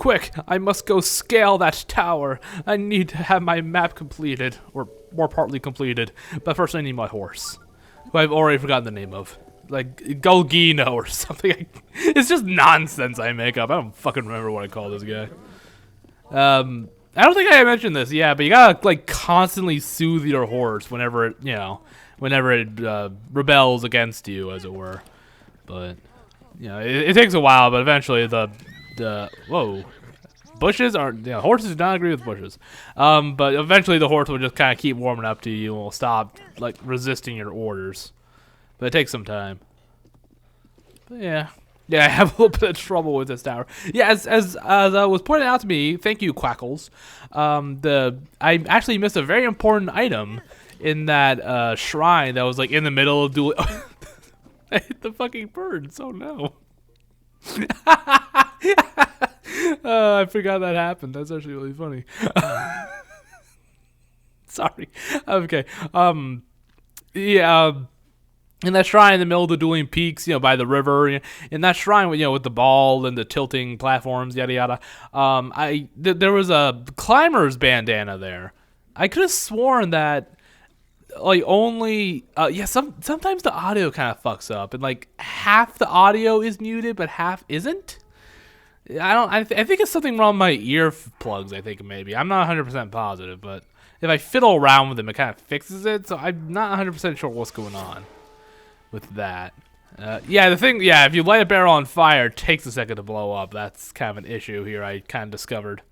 Quick, I must go scale that tower. I need to have my map completed, or more partly completed. But first I need my horse, who I've already forgotten the name of. Like, Golgino or something. It's just nonsense I make up. I don't fucking remember what I call this guy. I don't think I mentioned this, yeah, but you gotta, like, constantly soothe your horse whenever it, whenever it rebels against you, as it were. But, it takes a while, but eventually whoa. Bushes aren't, horses do not agree with bushes. But eventually the horse will just kind of keep warming up to you and will stop, like, resisting your orders. But it takes some time. But yeah. Yeah, I have a little bit of trouble with this tower. Yeah, as was pointed out to me, thank you, Quackles. I actually missed a very important item in that shrine that was like in the middle of duel. I hit the fucking birds. Oh no. I forgot that happened. That's actually really funny. Sorry. Okay. Yeah. In that shrine in the middle of the dueling peaks, by the river, in that shrine, with the ball and the tilting platforms, yada yada. There was a climber's bandana there. I could have sworn that, like, only, sometimes the audio kind of fucks up, and like half the audio is muted, but half isn't. I think it's something wrong with my ear plugs. I think maybe I'm not 100% positive, but if I fiddle around with them, it kind of fixes it. So I'm not 100% sure what's going on with that. If you light a barrel on fire, it takes a second to blow up. That's kind of an issue here I kind of discovered.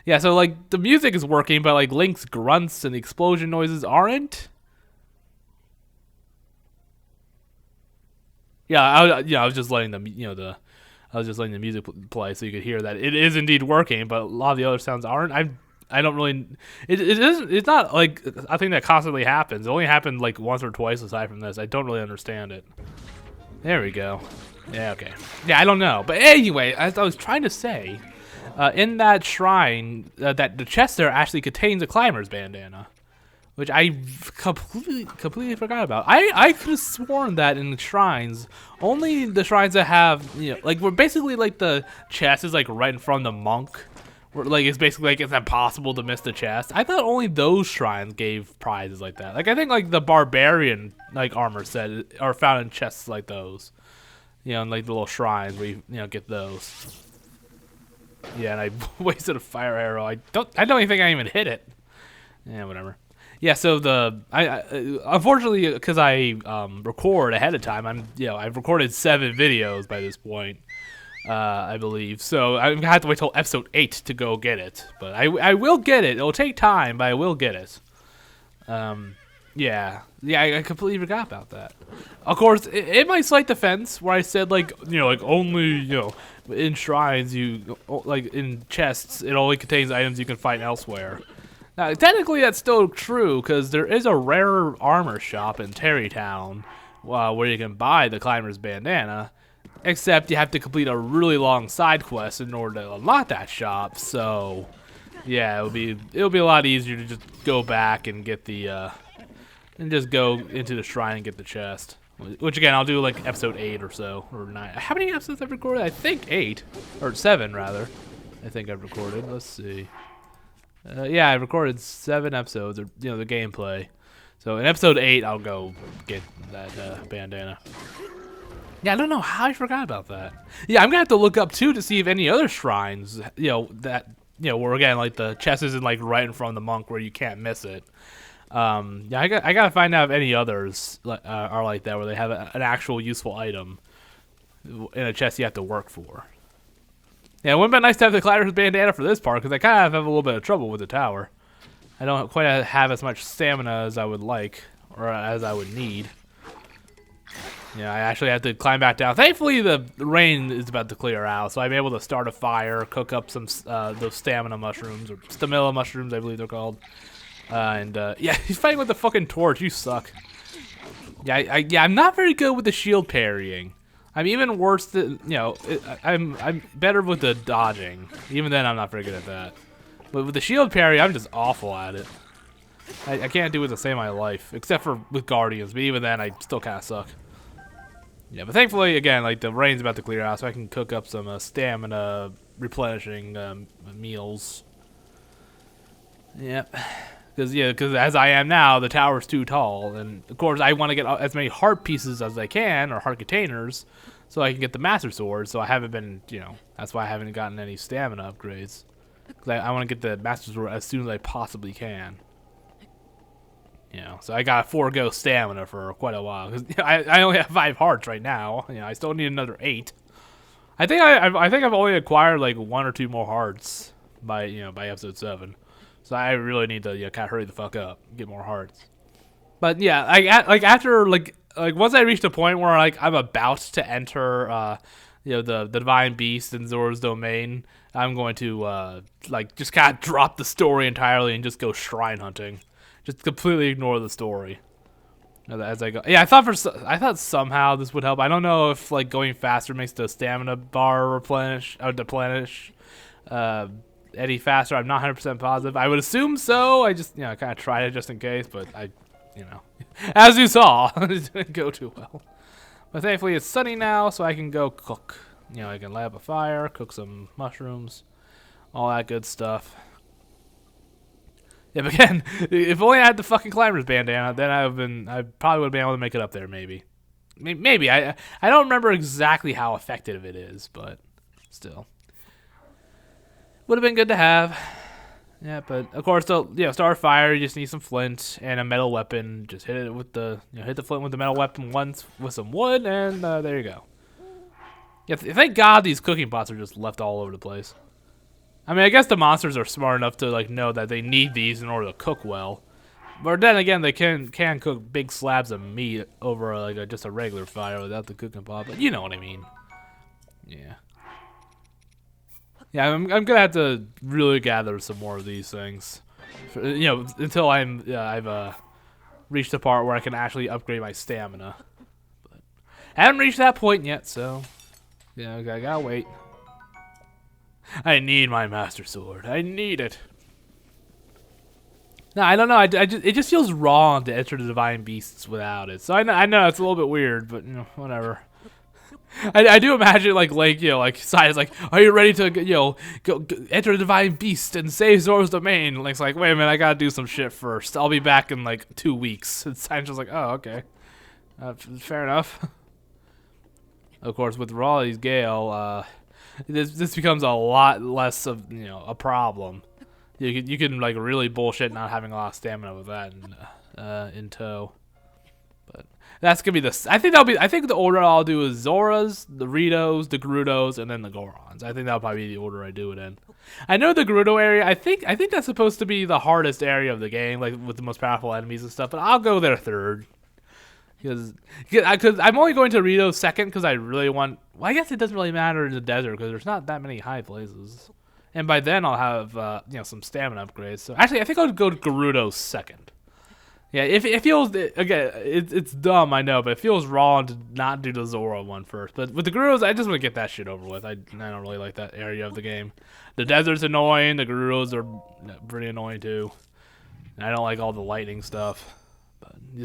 Yeah, so like the music is working, but like Link's grunts and the explosion noises aren't. Yeah, I was just letting the music play so you could hear that it is indeed working, but a lot of the other sounds aren't. I don't really. It's not like a thing that constantly happens. It only happened like once or twice aside from this. I don't really understand it. There we go. Yeah, okay. Yeah, I don't know. But anyway, as I was trying to say, in that shrine, that the chest there actually contains a climber's bandana, which I completely forgot about. I could have sworn that in the shrines, only the shrines that have, like, we're basically like the chest is like right in front of the monk. Like, it's basically like it's impossible to miss the chest. I thought only those shrines gave prizes like that. Like, I think like the barbarian like armor set are found in chests like those. And like the little shrines where you get those. Yeah, and I wasted a fire arrow. I don't even think I even hit it. Yeah, whatever. Yeah, so unfortunately, because I record ahead of time, I've recorded 7 videos by this point. I believe. So I'm going to have to wait till episode 8 to go get it. But I will get it. It'll take time, but I will get it. Yeah, I completely forgot about that. Of course, in my slight defense, where I said, like, like only, in shrines, like in chests, it only contains items you can find elsewhere. Now, technically that's still true, because there is a rare armor shop in Terrytown where you can buy the climber's bandana. Except you have to complete a really long side quest in order to unlock that shop. So, yeah, it'll be a lot easier to just go back and get the and just go into the shrine and get the chest. Which again, I'll do like episode 8 or so, or 9. How many episodes I've recorded? I think 8 or 7 rather. I think I've recorded. Let's see. Yeah, I recorded 7 episodes. Or, the gameplay. So in episode 8, I'll go get that bandana. Yeah, I don't know how I forgot about that. Yeah, I'm gonna have to look up too to see if any other shrines, where again like the chest isn't like right in front of the monk where you can't miss it. Yeah, I gotta find out if any others are like that where they have an actual useful item in a chest you have to work for. Yeah, it would have been nice to have the climber's bandana for this part because I kind of have a little bit of trouble with the tower. I don't quite have as much stamina as I would like or as I would need. Yeah, I actually have to climb back down. Thankfully, the rain is about to clear out, so I'm able to start a fire, cook up some those stamina mushrooms, or stamina mushrooms, I believe they're called. Yeah, he's fighting with the fucking torch. You suck. Yeah, I'm not very good with the shield parrying. I'm even worse than, I'm better with the dodging. Even then, I'm not very good at that. But with the shield parry, I'm just awful at it. I can't do it to save my life, except for with Guardians, but even then, I still kind of suck. Yeah, but thankfully, again, like, the rain's about to clear out, so I can cook up some stamina replenishing meals. Yep. Because as I am now, the tower's too tall, and of course I want to get as many heart pieces as I can, or heart containers, so I can get the Master Sword. So I haven't been, that's why I haven't gotten any stamina upgrades. Because I want to get the Master Sword as soon as I possibly can. So I got to forego stamina for quite a while. Because I only have 5 hearts right now. I still need another 8. I think I've only acquired like 1 or 2 more hearts by by episode 7. So I really need to kind of hurry the fuck up, get more hearts. But yeah, after once I reach the point where I'm about to enter the Divine Beast in Zora's Domain, I'm going to just kind of drop the story entirely and just go shrine hunting, just completely ignore the story as I go. Yeah, I thought somehow this would help. I don't know if going faster makes the stamina bar replenish any faster. I'm not 100% positive. I would assume so. I just kind of tried it just in case, but as you saw, it didn't go too well. But thankfully it's sunny now, so I can go cook. I can light up a fire, cook some mushrooms, all that good stuff. Yeah, but again, if only I had the fucking climber's bandana, then I probably would have been able to make it up there. Maybe. I don't remember exactly how effective it is, but still. Would have been good to have. Yeah, but of course, start a fire. You just need some flint and a metal weapon. Just hit it with the hit the flint with the metal weapon once with some wood, and there you go. Yeah, thank God these cooking pots are just left all over the place. I mean, I guess the monsters are smart enough to know that they need these in order to cook well. But then again, they can cook big slabs of meat over just a regular fire without the cooking pot. But you know what I mean? Yeah. Yeah, I'm gonna have to really gather some more of these things, until I've reached the part where I can actually upgrade my stamina. But I haven't reached that point yet, so I gotta wait. I need my Master Sword. I need it. No, I don't know. It just feels wrong to enter the Divine Beasts without it. So I know it's a little bit weird, but whatever. I do imagine Saiya's are you ready to go enter the Divine Beast and save Zora's Domain? Link's wait a minute, I gotta do some shit first. I'll be back in 2 weeks. And Saiya's just oh, okay, fair enough. Of course, with Raleigh's Gale, this becomes a lot less of a problem. You can really bullshit not having a lot of stamina with that in tow. That's gonna be I think the order I'll do is Zora's, the Ritos, the Gerudos, and then the Gorons. I think that'll probably be the order I do it in. I know the Gerudo area. I think that's supposed to be the hardest area of the game, with the most powerful enemies and stuff. But I'll go there third, because I'm only going to Ritos second because I really want. Well, I guess it doesn't really matter in the desert because there's not that many high places, and by then I'll have some stamina upgrades. So actually, I think I'll go to Gerudo second. Yeah, it feels, again, it's dumb, I know, but it feels wrong to not do the Zora one first. But with the Gerudos, I just want to get that shit over with. I don't really like that area of the game. The desert's annoying, the Gerudos are pretty annoying too. And I don't like all the lightning stuff.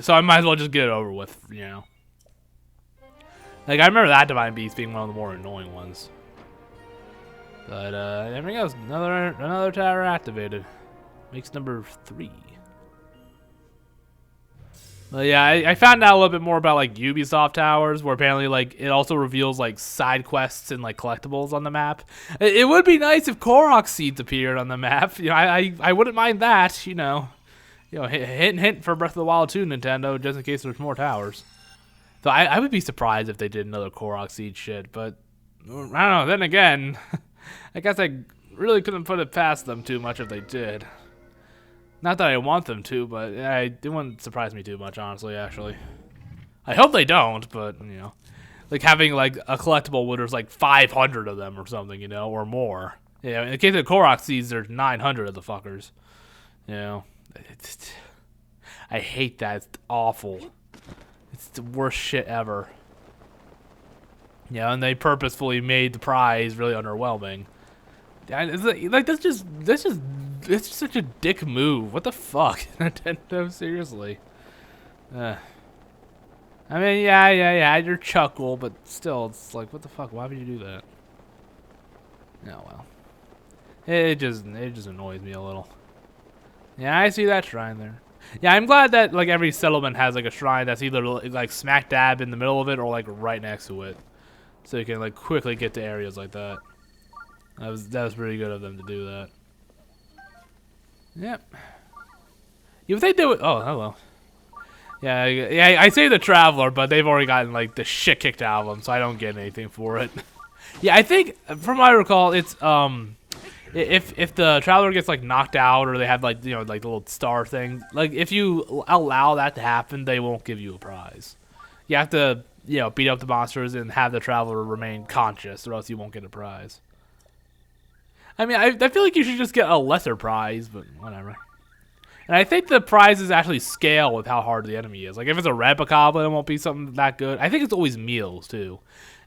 So I might as well just get it over with, I remember that Divine Beast being one of the more annoying ones. But everything else, another tower activated. Makes number 3. Yeah, I found out a little bit more about Ubisoft towers, where apparently it also reveals side quests and collectibles on the map. It would be nice if Korok seeds appeared on the map. I wouldn't mind that. Hint for Breath of the Wild 2, Nintendo, just in case there's more towers. So I would be surprised if they did another Korok seed shit, but I don't know. Then again, I guess I really couldn't put it past them too much if they did. Not that I want them to, but it wouldn't surprise me too much, honestly, actually. I hope they don't, but, having, a collectible where there's, 500 of them or something, or more. In the case of Korok seeds, there's 900 of the fuckers. I hate that. It's awful. It's the worst shit ever. And they purposefully made the prize really underwhelming. It's just such a dick move. What the fuck, Nintendo? Seriously. I mean, yeah, your chuckle, but still, it's what the fuck? Why would you do that? Oh well. It just annoys me a little. Yeah, I see that shrine there. Yeah, I'm glad that like every settlement has like a shrine that's either like smack dab in the middle of it or like right next to it, so you can like quickly get to areas like that. That was pretty good of them to do that. Yep. You think they would? Oh, hello. Yeah, yeah. I say the traveler, but they've already gotten like the shit kicked out of them, so I don't get anything for it. Yeah, I think from what I recall, it's if the traveler gets like knocked out or they have like like the little star thing, like if you allow that to happen, they won't give you a prize. You have to beat up the monsters and have the traveler remain conscious, or else you won't get a prize. I mean, I feel like you should just get a lesser prize, but whatever. And I think the prizes actually scale with how hard the enemy is. Like if it's a red bokoblin, it won't be something that good. I think it's always meals too.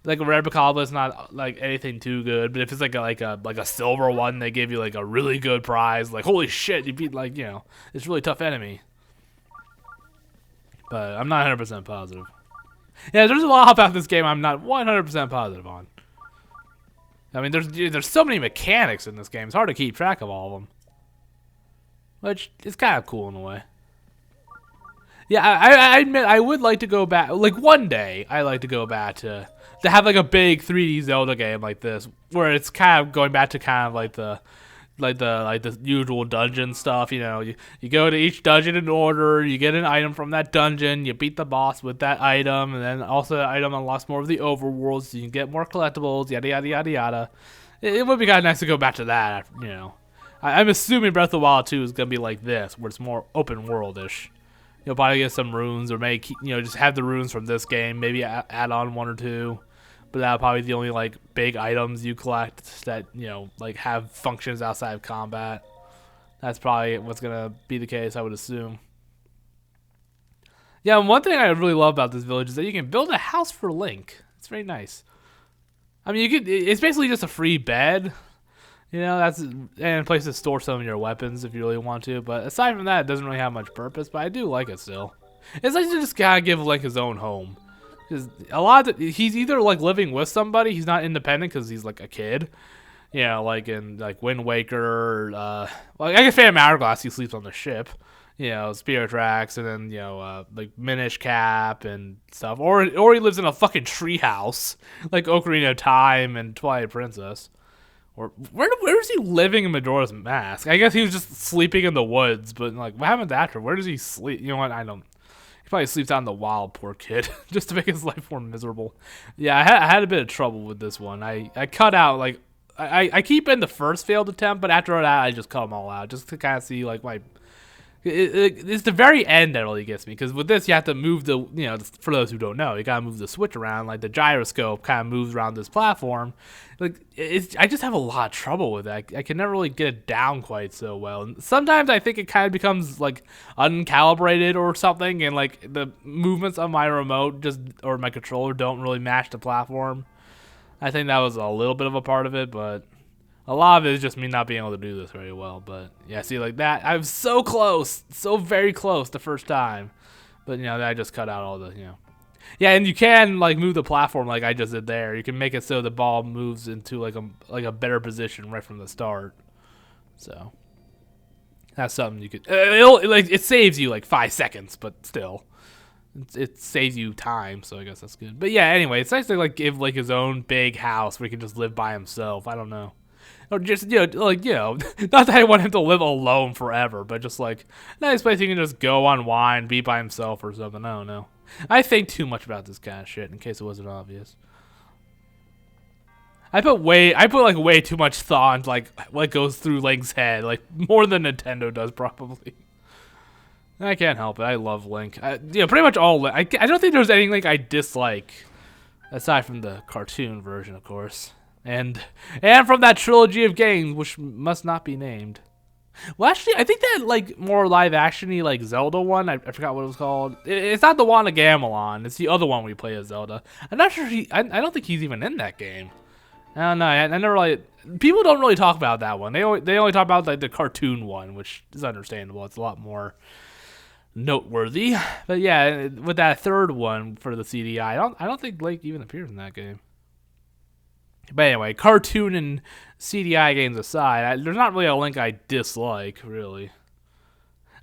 Like a red bokoblin is not like anything too good, but if it's like a silver one, they give you like a really good prize. Like holy shit, you beat like this really tough enemy. But I'm not 100% positive. Yeah, there's a lot about this game I'm not 100% positive on. I mean, there's so many mechanics in this game. It's hard to keep track of all of them. Which is kind of cool in a way. Yeah, I admit I would like to go back. Like one day, I like to go back to have like a big 3D Zelda game like this, where it's kind of going back to kind of like the usual dungeon stuff. You go to each dungeon in order. You get an item from that dungeon. You beat the boss with that item, and then also that item unlocks more of the overworld, so you can get more collectibles. Yada yada yada yada. It would be kind of nice to go back to that. I'm assuming Breath of the Wild 2 is gonna be like this, where it's more open world-ish. You'll probably get some runes, or maybe just have the runes from this game. Maybe add on one or two, but that'll probably be the only like big items you collect that like have functions outside of combat. That's probably what's gonna be the case, I would assume. Yeah, and one thing I really love about this village is that you can build a house for Link. It's very nice. I mean, it's basically just a free bed. That's and a place to store some of your weapons if you really want to. But aside from that, it doesn't really have much purpose. But I do like it still. It's like you just gotta give Link his own home. Because he's either like living with somebody, he's not independent because he's like a kid. Like in like Wind Waker. Like I guess Phantom Hourglass, he sleeps on the ship. Spirit Tracks, and then like Minish Cap and stuff. Or he lives in a fucking treehouse like Ocarina of Time and Twilight Princess. Or where is he living in Majora's Mask? I guess he was just sleeping in the woods, but like what happened after? Where does he sleep? You know what? I don't. He probably sleeps out in the wild, poor kid, just to make his life more miserable. Yeah, I had a bit of trouble with this one. I cut out like I keep in the first failed attempt, but after that I just cut them all out just to kind of see like my. It's the very end that really gets me, because with this you have to move the for those who don't know, you gotta move the switch around, like the gyroscope kind of moves around this platform. Like I just have a lot of trouble with that. I can never really get it down quite so well, and sometimes I think it kind of becomes like uncalibrated or something, and like the movements of my remote or my controller don't really match the platform. I think that was a little bit of a part of it, but a lot of it is just me not being able to do this very well. But yeah, see, like that, I was so close, so very close the first time. But I just cut out all the Yeah, and you can like move the platform like I just did there. You can make it so the ball moves into like a better position right from the start. So that's something you could. It saves you like 5 seconds, but still, it saves you time. So I guess that's good. But yeah, anyway, it's nice to like give like his own big house where he can just live by himself. I don't know. Or just, not that I want him to live alone forever, but just like a nice place he can just go unwind, be by himself or something. I don't know. I think too much about this kind of shit in case it wasn't obvious. I put like way too much thought into like what goes through Link's head, like more than Nintendo does probably. I can't help it. I love Link. Pretty much all Link. I don't think there's any Link I dislike, aside from the cartoon version, of course. And from that trilogy of games, which must not be named. Well, actually, I think that like more live-actiony like Zelda one. I forgot what it was called. It's not the one of Gamelon. It's the other one where you play as Zelda. I'm not sure I don't think he's even in that game. I don't know. I never really. People don't really talk about that one. They only talk about like the cartoon one, which is understandable. It's a lot more noteworthy. But yeah, with that third one for the CDI, I don't think Link even appears in that game. But anyway, cartoon and CDI games aside, there's not really a Link I dislike, really.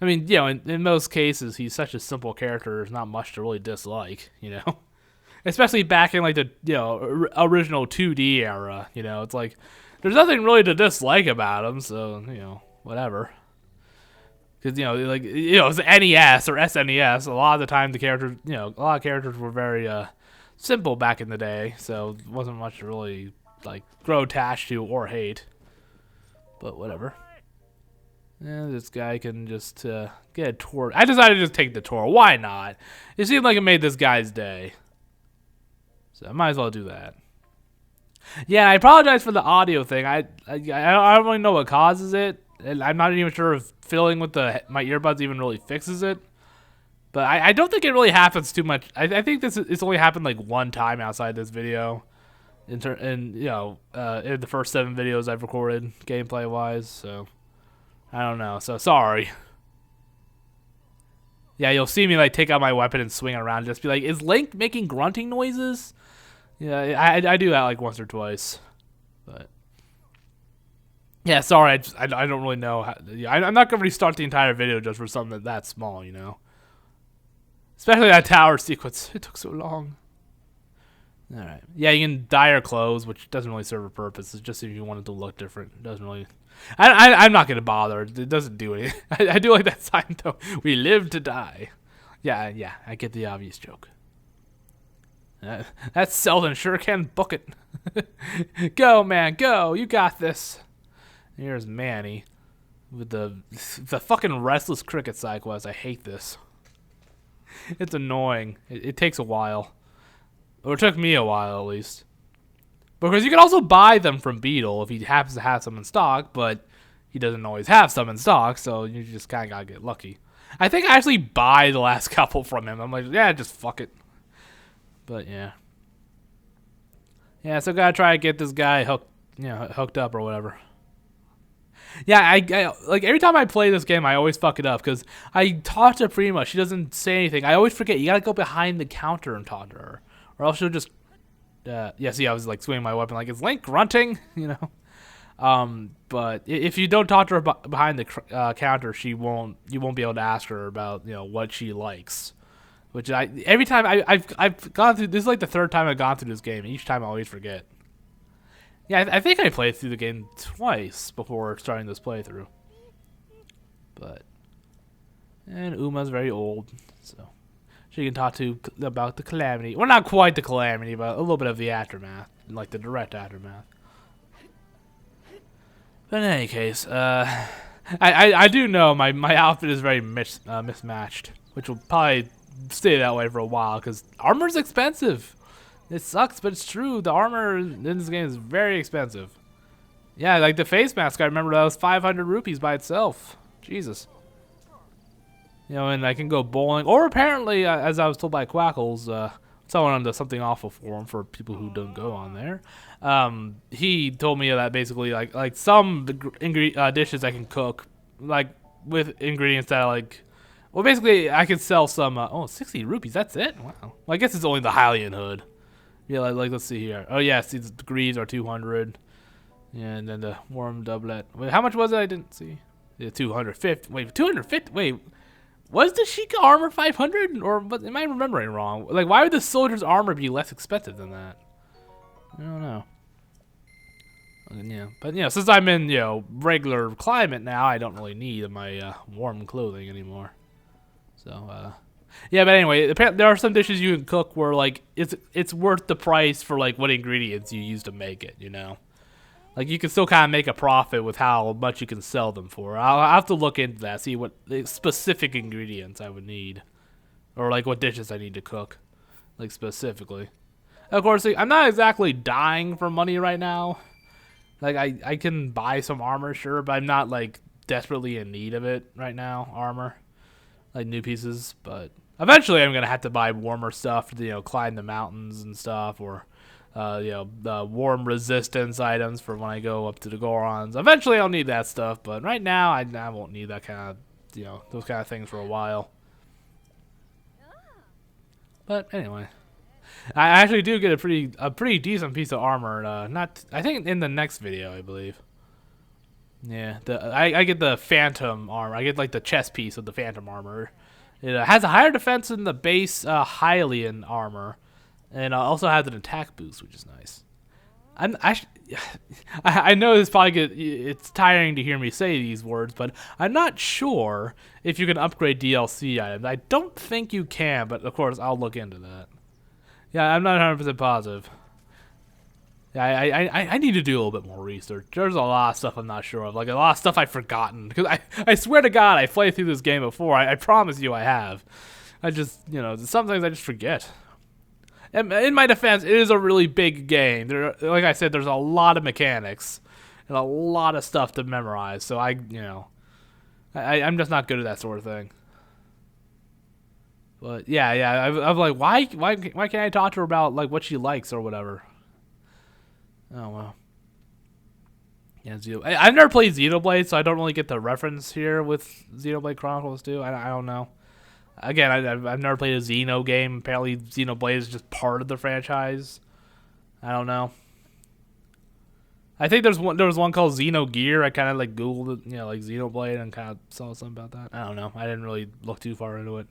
I mean, you know, in most cases, he's such a simple character. There's not much to really dislike, you know. Especially back in like the original 2D era, you know. It's like there's nothing really to dislike about him, so you know, whatever. Because it's NES or SNES. A lot of the time, the characters, a lot of characters were very simple back in the day, so it wasn't much to really like grow attached to or hate. But whatever. Yeah, this guy can just get a tour. I decided to just take the tour. Why not? It seemed like it made this guy's day. So I might as well do that. Yeah, I apologize for the audio thing. I don't really know what causes it. And I'm not even sure if filling with my earbuds even really fixes it. But I don't think it really happens too much. I think it's only happened like one time outside this video. In the first 7 videos I've recorded, gameplay-wise. So, I don't know. So, sorry. Yeah, you'll see me like take out my weapon and swing it around and just be like, is Link making grunting noises? Yeah, I do that like once or twice. But yeah, sorry, I don't really know. I'm not going to restart the entire video just for something that small, you know. Especially that tower sequence. It took so long. Alright. Yeah, you can dye your clothes, which doesn't really serve a purpose. It's just if you want it to look different. It doesn't really... I'm not going to bother. It doesn't do anything. I do like that sign, though. We live to die. Yeah, I get the obvious joke. That Zelda sure can book it. Go, man, go. You got this. Here's Manny with the fucking restless cricket side quest. I hate this. It's annoying. It takes a while. Or it took me a while, at least. Because you can also buy them from Beetle if he happens to have some in stock, but he doesn't always have some in stock, so you just kind of gotta get lucky. I think I actually buy the last couple from him. I'm like, yeah, just fuck it. But yeah. Yeah, so gotta try to get this guy hooked up or whatever. Yeah, I like every time I play this game, I always fuck it up because I talk to Prima. She doesn't say anything. I always forget. You gotta go behind the counter and talk to her, or else she'll just. See, I was like swinging my weapon, like is Link grunting, you know. But if you don't talk to her behind the counter, you won't be able to ask her about what she likes. Which every time I've gone through. This is like the 3rd time I've gone through this game. And each time I always forget. Yeah, I think I played through the game twice before starting this playthrough. And Uma's very old, so she can talk to about the Calamity. Well, not quite the Calamity, but a little bit of the aftermath, like the direct aftermath. But in any case, I do know my outfit is very mismatched, which will probably stay that way for a while because armor's expensive. It sucks, but it's true. The armor in this game is very expensive. Yeah, like the face mask, I remember that was 500 rupees by itself. Jesus. And I can go bowling. Or apparently, as I was told by Quackles, someone on the Something Awful forum for people who don't go on there, he told me that basically, like some dishes I can cook, like with ingredients that like... Well, basically, I could sell some... 60 rupees, that's it? Wow. Well, I guess it's only the Hylian hood. Yeah, like let's see here. Oh yeah, see the degrees are 200. Yeah, and then the warm doublet. Wait, how much was it? I didn't see. Yeah, 250. Wait, 250. Wait, was the Sheikah armor 500? Or what, am I remembering wrong? Like, why would the soldier's armor be less expensive than that? I don't know. Yeah, but since I'm in regular climate now, I don't really need my warm clothing anymore. So yeah, but anyway, there are some dishes you can cook where like it's worth the price for like what ingredients you use to make it. Like you can still kind of make a profit with how much you can sell them for. I'll have to look into that, see what specific ingredients I would need, or like what dishes I need to cook, like specifically. Of course, I'm not exactly dying for money right now. Like I can buy some armor, sure, but I'm not like desperately in need of it right now. Armor, like new pieces, but. Eventually, I'm gonna have to buy warmer stuff to climb the mountains and stuff, or the warm resistance items for when I go up to the Gorons. Eventually, I'll need that stuff, but right now, I won't need that kind of those kind of things for a while. But anyway, I actually do get a pretty decent piece of armor. Not I think in the next video, I believe. Yeah, I get the phantom armor. I get like the chest piece of the phantom armor. It has a higher defense than the base Hylian armor, and also has an attack boost, which is nice. I know this probably it's tiring to hear me say these words, but I'm not sure if you can upgrade DLC items. I don't think you can, but of course I'll look into that. Yeah, I'm not 100% positive. Yeah, I need to do a little bit more research. There's a lot of stuff I'm not sure of, like a lot of stuff I've forgotten. Because I swear to God, I played through this game before. I promise you, I have. I just sometimes I just forget. And in my defense, it is a really big game. Like I said, there's a lot of mechanics and a lot of stuff to memorize. So I'm just not good at that sort of thing. But yeah, I'm like, why can't I talk to her about like what she likes or whatever? Oh well. Yeah, I've never played Xenoblade, so I don't really get the reference here with Xenoblade Chronicles 2. I don't know. Again, I've never played a Xeno game. Apparently, Xenoblade is just part of the franchise. I don't know. I think there was one called Xenogear. I kind of like Googled it, like Xenoblade, and kind of saw something about that. I don't know. I didn't really look too far into it.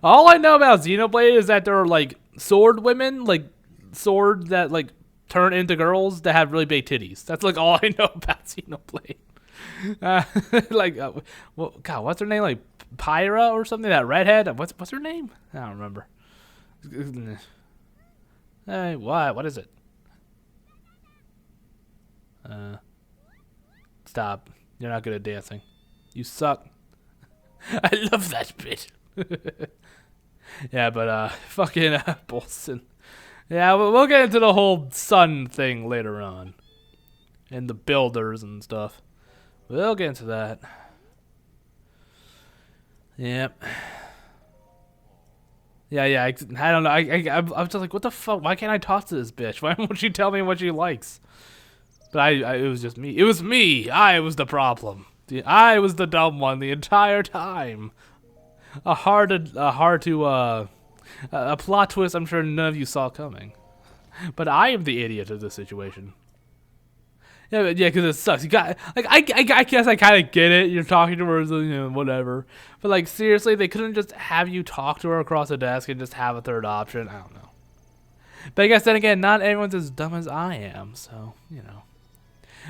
All I know about Xenoblade is that there are like sword women, like swords that like turn into girls that have really big titties. That's like all I know about Xenoblade. Well, God, what's her name? Like Pyrrha or something? That redhead? What's her name? I don't remember. Hey, what is it? Stop. You're not good at dancing. You suck. I love that bit. Yeah, but fucking Bolson. Yeah, we'll get into the whole sun thing later on. And the builders and stuff. We'll get into that. Yep. Yeah, I don't know. I'm just like, what the fuck? Why can't I talk to this bitch? Why won't she tell me what she likes? But it was just me. It was me. I was the problem. I was the dumb one the entire time. A plot twist I'm sure none of you saw coming. But I am the idiot of this situation. Yeah, because it sucks. You got like I guess I kind of get it. You're talking to her, whatever. But like seriously, they couldn't just have you talk to her across the desk and just have a third option. I don't know. But I guess then again, not everyone's as dumb as I am. So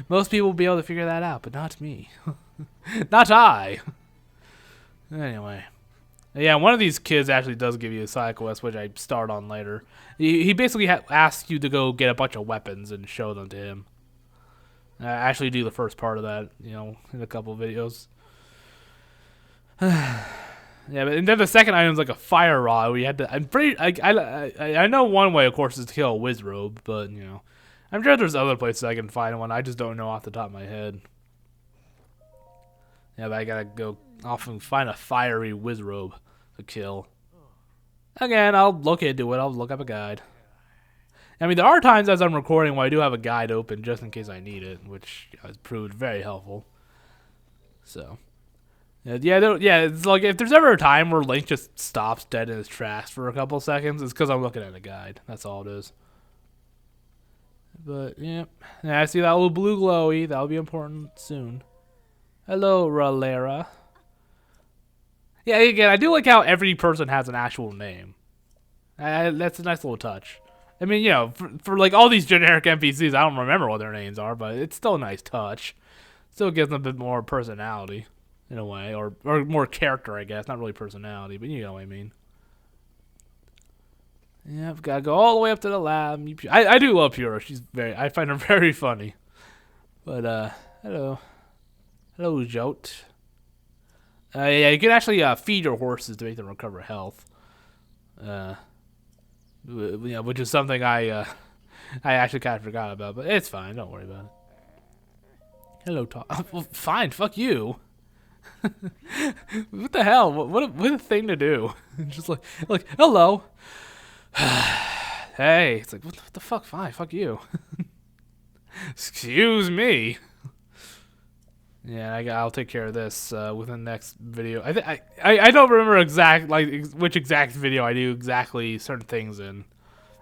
most people will be able to figure that out, but not me. Not I. Anyway. Yeah, one of these kids actually does give you a side quest, which I start on later. He basically asks you to go get a bunch of weapons and show them to him. I actually do the first part of that, in a couple of videos. Yeah, and then the second item is like a fire rod. Where you had to. I know one way, of course, is to kill a Wizrobe, but I'm sure there's other places I can find one. I just don't know off the top of my head. Yeah, but I gotta go off and find a fiery Wizrobe to kill. Again, I'll look into it. I'll look up a guide. I mean, there are times as I'm recording where I do have a guide open just in case I need it, which has proved very helpful. So, yeah, it's like if there's ever a time where Link just stops dead in his tracks for a couple seconds, it's because I'm looking at a guide. That's all it is. But, yeah, I see that little blue glowy. That'll be important soon. Hello, Ralera. Yeah, again, I do like how every person has an actual name. That's a nice little touch. I mean, for like all these generic NPCs, I don't remember what their names are, but it's still a nice touch. Still gives them a bit more personality, in a way, or more character, I guess. Not really personality, but you know what I mean. Yeah, I've got to go all the way up to the lab. I do love Purah. I find her very funny. But, hello, Jote. Yeah, you can actually feed your horses to make them recover health. Which is something I actually kind of forgot about, but it's fine. Don't worry about it. Hello, well, fine. Fuck you. What the hell? What a thing to do. Just like hello. Hey, it's like what the fuck? Fine. Fuck you. Excuse me. Yeah, I'll take care of this within the next video. I don't remember which exact video I do exactly certain things in.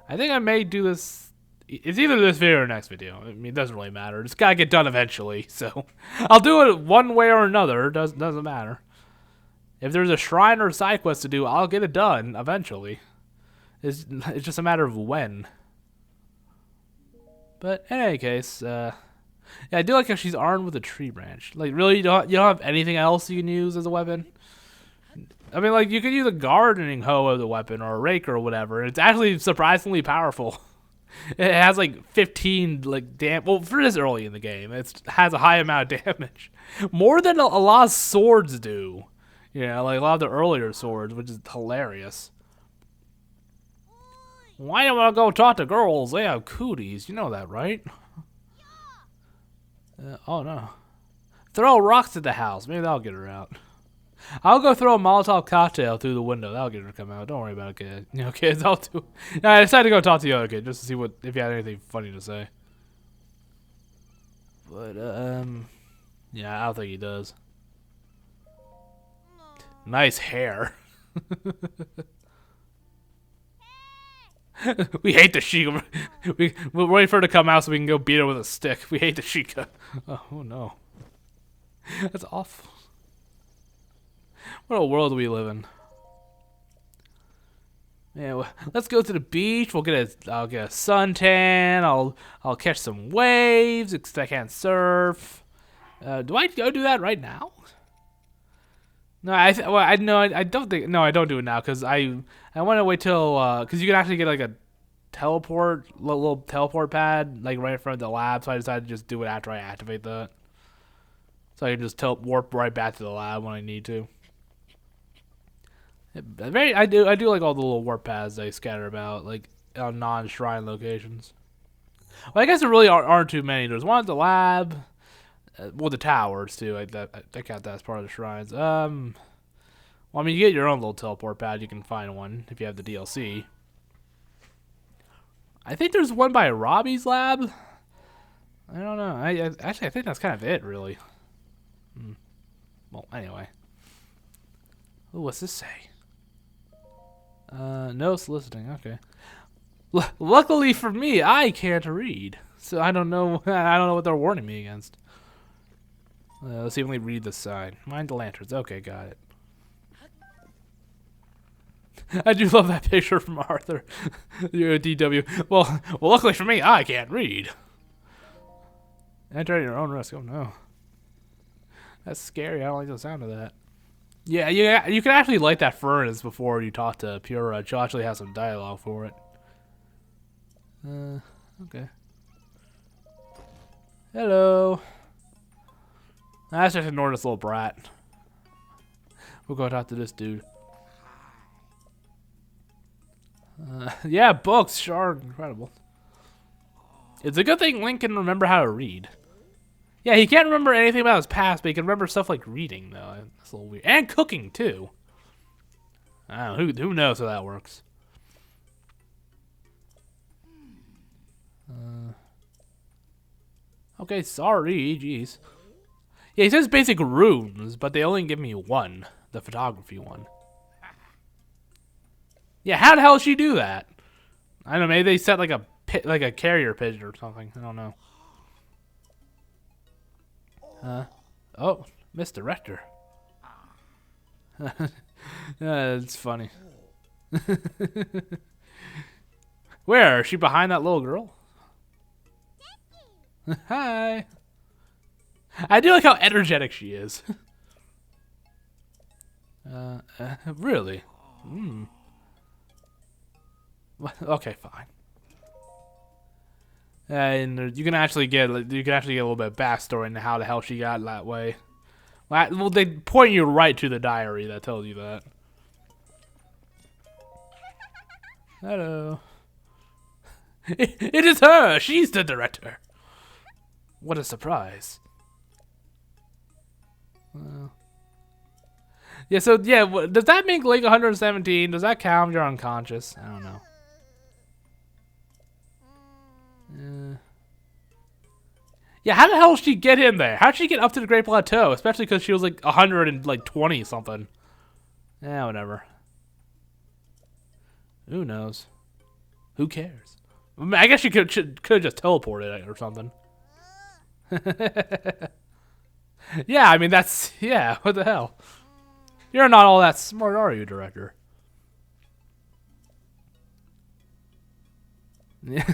I think I may do this. It's either this video or next video. I mean, it doesn't really matter. It's gotta get done eventually, so I'll do it one way or another. Doesn't matter. If there's a shrine or a side quest to do, I'll get it done eventually. It's just a matter of when. But in any case, yeah, I do like how she's armed with a tree branch. Like, really, you don't have anything else you can use as a weapon? I mean, like, you could use a gardening hoe as a weapon or a rake or whatever. It's actually surprisingly powerful. It has like 15 like well, for this early in the game, it has a high amount of damage, more than a lot of swords do. Yeah, like a lot of the earlier swords, which is hilarious. Why do I want to go talk to girls? They have cooties. You know that, right? Oh no! Throw rocks at the house. Maybe that'll get her out. I'll go throw a Molotov cocktail through the window. That'll get her to come out. Don't worry about it, kid. You know, kids, I'll do. I decided to go talk to the other kid just to see if you had anything funny to say. But yeah, I don't think he does. Nice hair. We hate the Sheikah. We'll wait for her to come out so we can go beat her with a stick. We hate the Sheikah. Oh no. That's awful. What a world we live in. Yeah, well, let's go to the beach. I'll get a suntan. I'll catch some waves because I can't surf. Do I go do that right now? No, I don't think. No, I don't do it now because I want to wait till because you can actually get like a little teleport pad like right in front of the lab. So I decided to just do it after I activate that, so I can just warp right back to the lab when I need to. I do like all the little warp paths they scatter about like on non-shrine locations. Well, I guess there really aren't too many. There's one at the lab. Well, the towers too. I count that as part of the shrines. Well, I mean, you get your own little teleport pad. You can find one if you have the DLC. I think there's one by Robbie's lab. I don't know. I think that's kind of it, really. Well, anyway. Ooh, what's this say? No soliciting. Okay. Luckily for me, I can't read, so I don't know. I don't know what they're warning me against. Let's see if we read the sign. Mind the lanterns. Okay, got it. I do love that picture from Arthur. DW. Well, luckily for me, I can't read. Enter at your own risk. Oh no. That's scary. I don't like the sound of that. Yeah, you can actually light that furnace before you talk to Purah. She'll actually have some dialogue for it. Okay. Hello. Let's just ignore this little brat. We'll go talk to this dude. Yeah, books, sure, incredible. It's a good thing Link can remember how to read. Yeah, he can't remember anything about his past, but he can remember stuff like reading, though. That's a little weird. And cooking, too. I don't know, who knows how that works. Okay, sorry, jeez. Yeah, he says basic runes, but they only give me one. The photography one. Yeah, how the hell did she do that? I don't know, maybe they set like a carrier pigeon or something. I don't know. Oh, misdirector. It's funny. Where? Is she behind that little girl? Hi. I do like how energetic she is. Really? Okay, fine. And you can actually get a little bit of backstory into how the hell she got that way. Well, they point you right to the diary that tells you that. Hello. It is her. She's the director. What a surprise. Yeah. So yeah, does that make Link 117? Does that count if you're unconscious? I don't know. Yeah, how the hell did she get in there? How did she get up to the Great Plateau? Especially because she was like 120 something. Yeah, whatever. Who knows? Who cares? I mean, I guess you could have just teleported or something. Yeah, I mean that's What the hell? You're not all that smart, are you, director? Yeah.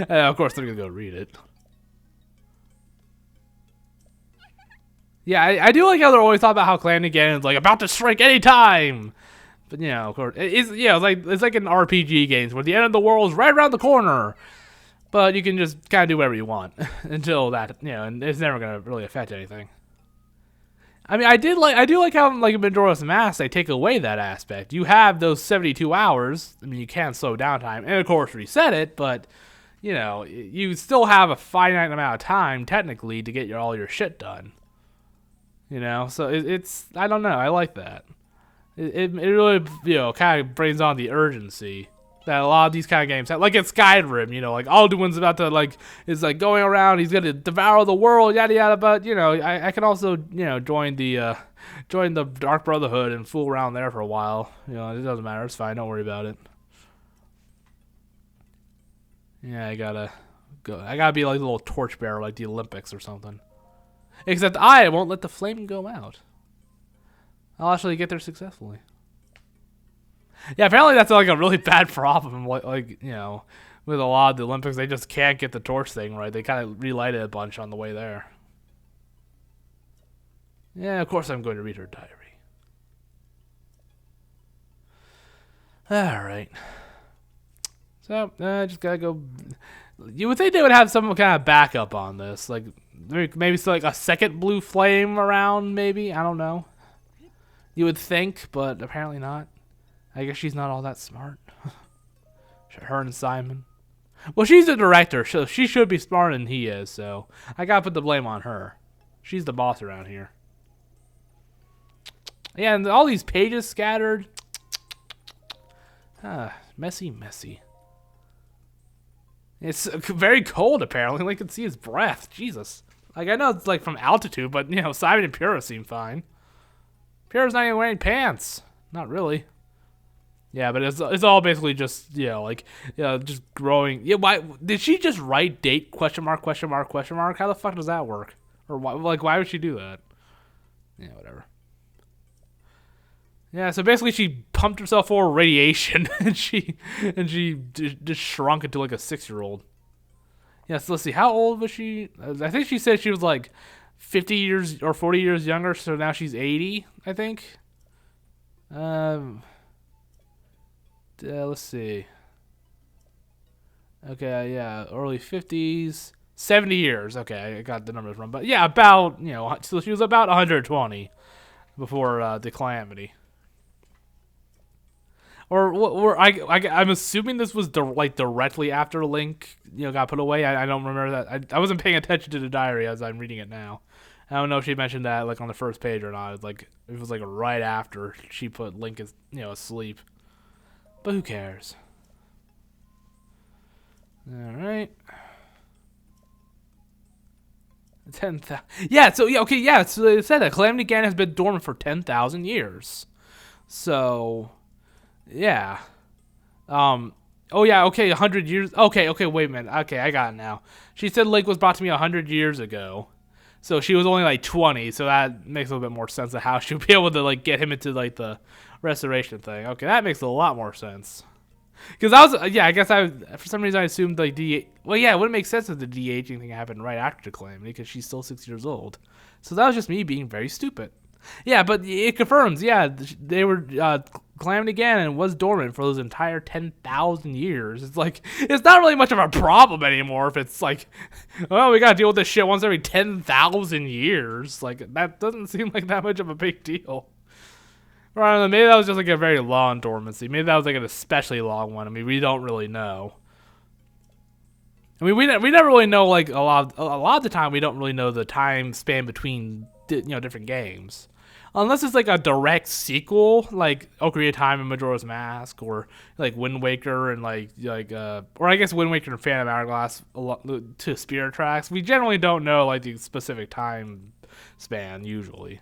Of course they're gonna go read it. Yeah, I do like how they're always talking about how Calamity Ganon's like about to strike any time. But of course, it's like in RPG games where the end of the world is right around the corner. But you can just kind of do whatever you want until that, and it's never gonna really affect anything. I mean, I do like how like in Majora's Mask they take away that aspect. You have those 72 hours. I mean, you can slow down time and of course reset it, but you still have a finite amount of time technically to get all your shit done. So it's I don't know. I like that. It really kind of brings on the urgency that a lot of these kind of games have. Like in Skyrim, like Alduin's about to is going around. He's gonna devour the world, yada yada. But I can also join the Dark Brotherhood and fool around there for a while. It doesn't matter. It's fine. Don't worry about it. Yeah, I gotta go. I gotta be like a little torchbearer, like the Olympics or something. Except I won't let the flame go out. I'll actually get there successfully. Yeah, apparently that's like a really bad problem. With a lot of the Olympics, they just can't get the torch thing right. They kind of relight it a bunch on the way there. Yeah, of course I'm going to read her diary. All right. So I just gotta go. You would think they would have some kind of backup on this, like maybe like a second blue flame around. Maybe I don't know. You would think, but apparently not. I guess she's not all that smart. Her and Simon. Well, she's the director, so she should be smarter than he is, so I gotta put the blame on her. She's the boss around here. Yeah, and all these pages scattered. Messy, messy. It's very cold, apparently. I can see his breath. Jesus. I know it's like from altitude, but Simon and Purah seem fine. Purah's not even wearing pants. Not really. Yeah, but it's all basically just just growing. Yeah, why did she just write date ? How the fuck does that work? Or why would she do that? Yeah, whatever. Yeah, so basically she pumped herself full of radiation and she just shrunk into like a 6-year-old. Yeah, so let's see, how old was she? I think she said she was like 50 years or 40 years younger, so now she's 80, I think. Let's see. Okay, yeah, early 50s, 70 years. Okay, I got the numbers wrong, but yeah, about so she was about 120 before the Calamity. Or I'm assuming this was directly after Link got put away. I don't remember that. I wasn't paying attention to the diary as I'm reading it now. I don't know if she mentioned that on the first page or not. It was right after she put Link asleep. But who cares? All right. 10,000. Yeah. So yeah. Okay. Yeah. So they said that Calamity Ganon has been dormant for 10,000 years. So, yeah. Oh yeah. Okay. 100 years. Okay. Okay. Wait a minute. Okay. I got it now. She said Link was brought to me 100 years ago. So she was only 20. So that makes a little bit more sense of how she would be able to get him into the restoration thing. Okay, that makes a lot more sense. Because I guess for some reason I assumed well, yeah, it wouldn't make sense if the de-aging thing happened right after the Calamity because she's still 6 years old. So that was just me being very stupid. Yeah, but it confirms, yeah, they were Calamity Ganon was dormant for those entire 10,000 years. It's not really much of a problem anymore if it's well, we gotta deal with this shit once every 10,000 years. That doesn't seem like that much of a big deal. Or I don't know, maybe that was just a very long dormancy. Maybe that was an especially long one. I mean, we don't really know. I mean, we never really know a lot of the time we don't really know the time span between different games. Unless it's a direct sequel, like Ocarina of Time and Majora's Mask, or Wind Waker and or I guess Wind Waker and Phantom Hourglass to Spirit Tracks. We generally don't know the specific time span usually.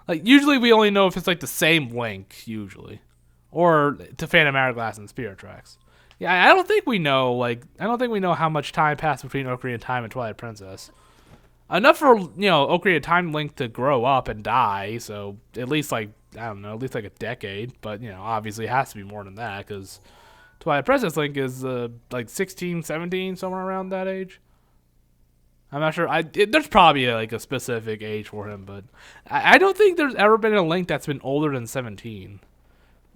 Usually we only know if it's the same Link usually, or to Phantom Hourglass and Spirit Tracks. Yeah, I don't think we know. Like, I don't think we know how much time passed between Ocarina of Time and Twilight Princess. Enough for Ocarina of Time Link to grow up and die. So at least like I don't know, at least like a decade. But obviously it has to be more than that because Twilight Princess Link is like 16, 17, somewhere around that age. I'm not sure. There's probably like a specific age for him, but I don't think there's ever been a Link that's been older than 17.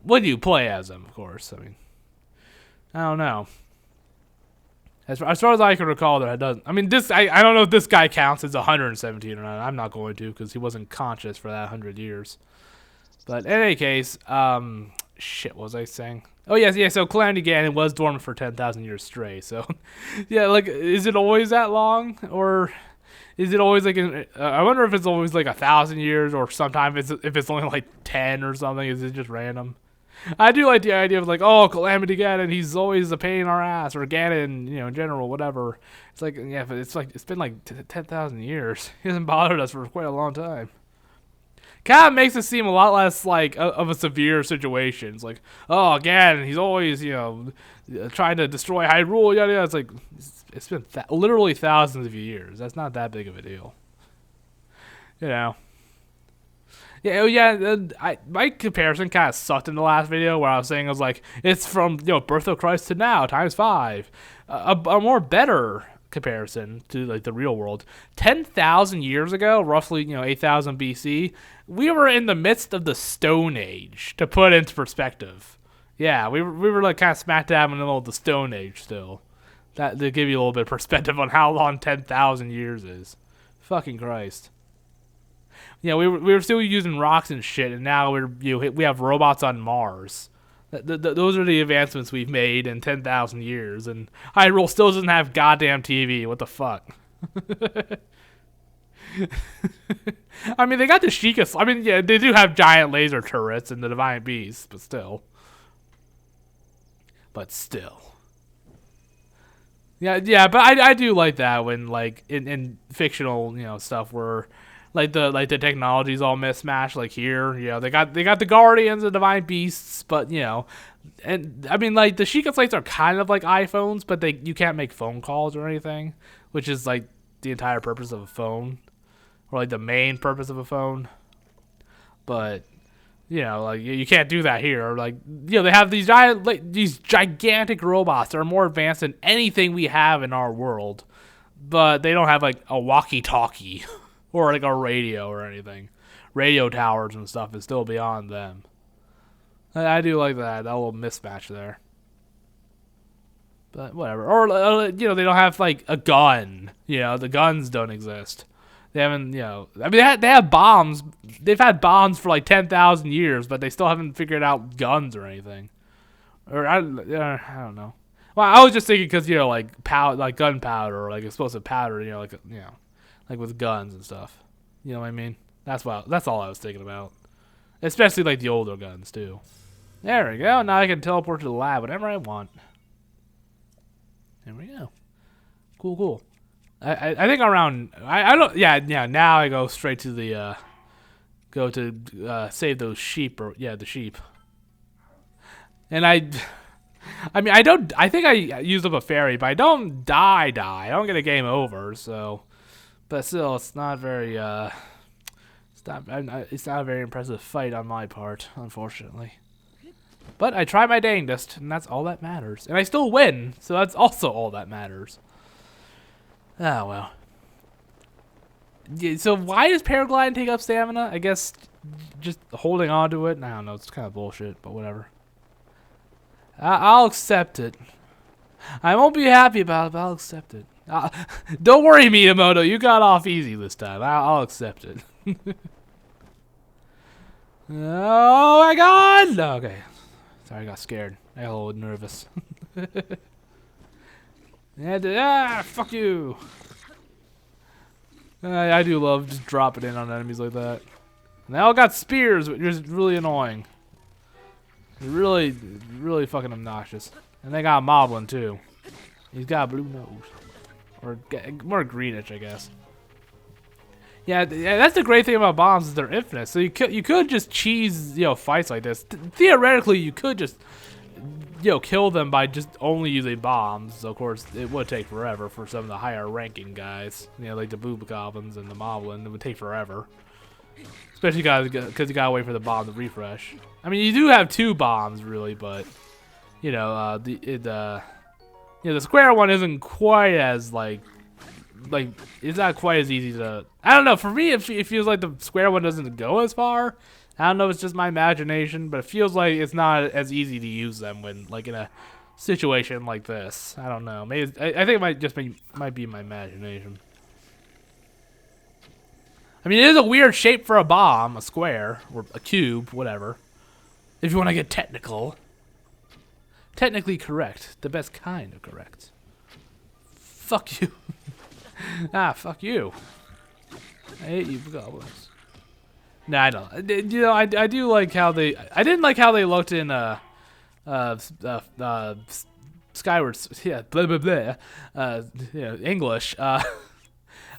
When you play as him, of course. I mean, I don't know. As far as I can recall, that it doesn't. I mean, I don't know if this guy counts as 117 or not. I'm not going to because he wasn't conscious for that 100 years. But in any case, shit, what was I saying? Oh yes, yeah. So Calamity Ganon was dormant for 10,000 years straight. So, yeah, like, is it always that long, or is it always like? I wonder if it's always like 1,000 years, or sometimes if it's only like 10 or something. Is it just random? I do like the idea of like, oh, Calamity Ganon, he's always a pain in our ass, or Ganon, in general, whatever. It's like, yeah, but it's been like 10,000 years. He hasn't bothered us for quite a long time. Kind of makes it seem a lot less like of a severe situation. It's like, oh, Ganon, he's always, trying to destroy Hyrule, yada yada. It's like, it's been literally thousands of years. That's not that big of a deal. Yeah, oh yeah, my comparison kind of sucked in the last video where I was saying, I was like, it's from, birth of Christ to now, times 5. A more better comparison to, like, the real world. 10,000 years ago, roughly, 8,000 BC, we were in the midst of the Stone Age, to put into perspective. Yeah, we were like, kind of smack dab in the middle of the Stone Age still. That to give you a little bit of perspective on how long 10,000 years is. Fucking Christ. Yeah, we were still using rocks and shit, and now we have robots on Mars. Those are the advancements we've made in 10,000 years, and Hyrule still doesn't have goddamn TV. What the fuck? I mean, they got the Sheikah. I mean, yeah, they do have giant laser turrets and the Divine Beasts, but still. Yeah, but I do like that when, like, in fictional stuff where like the technology's all mismatched. Like here, they got the Guardians and Divine Beasts, but and I mean, like, the Sheikah Slates are kind of like iPhones, but you can't make phone calls or anything, which is like the entire purpose of a phone, or like the main purpose of a phone. But like, you can't do that here. Like, they have these gigantic robots that are more advanced than anything we have in our world, but they don't have like a walkie-talkie or like a radio or anything. Radio towers and stuff is still beyond them. I do like that little mismatch there. But whatever. Or they don't have like a gun. The guns don't exist. They haven't, I mean, they have bombs. They've had bombs for like 10,000 years, but they still haven't figured out guns or anything. Or I don't know. Well, I was just thinking because like gunpowder or like explosive powder. Like with guns and stuff. You know what I mean? That's all I was thinking about. Especially like the older guns too. There we go. Now I can teleport to the lab whenever I want. There we go. Cool. I think around I don't now I go straight to the save those sheep the sheep. And I mean I think I used up a fairy, but I don't die. I don't get a game over, so but still it's not very it's not a very impressive fight on my part, unfortunately. But I try my dangest, and that's all that matters. And I still win, so that's also all that matters. Ah, well. Yeah, so why does paragliding take up stamina? I guess just holding on to it? I don't know, it's kind of bullshit, but whatever. I'll accept it. I won't be happy about it, but I'll accept it. Don't worry, Minamoto, you got off easy this time. I'll accept it. Oh my god! No, okay. Sorry, I got scared. I got a little nervous. Fuck you! I do love just dropping in on enemies like that. And they all got spears, which is really annoying. Really, really fucking obnoxious. And they got a Moblin too. He's got a blue nose. Or more greenish, I guess. Yeah, that's the great thing about bombs is they're infinite. So you could just cheese fights like this. Theoretically, you could just kill them by just only using bombs. So of course, it would take forever for some of the higher ranking guys. Like the boob goblins and the moblin. It would take forever. Especially because you gotta wait for the bomb to refresh. I mean, you do have 2 bombs really, but the square one isn't quite as like it's not quite as easy to. I don't know. For me, it feels like the square one doesn't go as far. I don't know if it's just my imagination, but it feels like it's not as easy to use them when like in a situation like this. I don't know. Maybe I think it might be my imagination. I mean, it is a weird shape for a bomb, a square or a cube, whatever. If you want to get technical. Technically correct. The best kind of correct. Fuck you. Fuck you. I hate you, goblins. Nah, I don't. I do like how they. I didn't like how they looked in Skyward. Yeah, blah blah blah. English.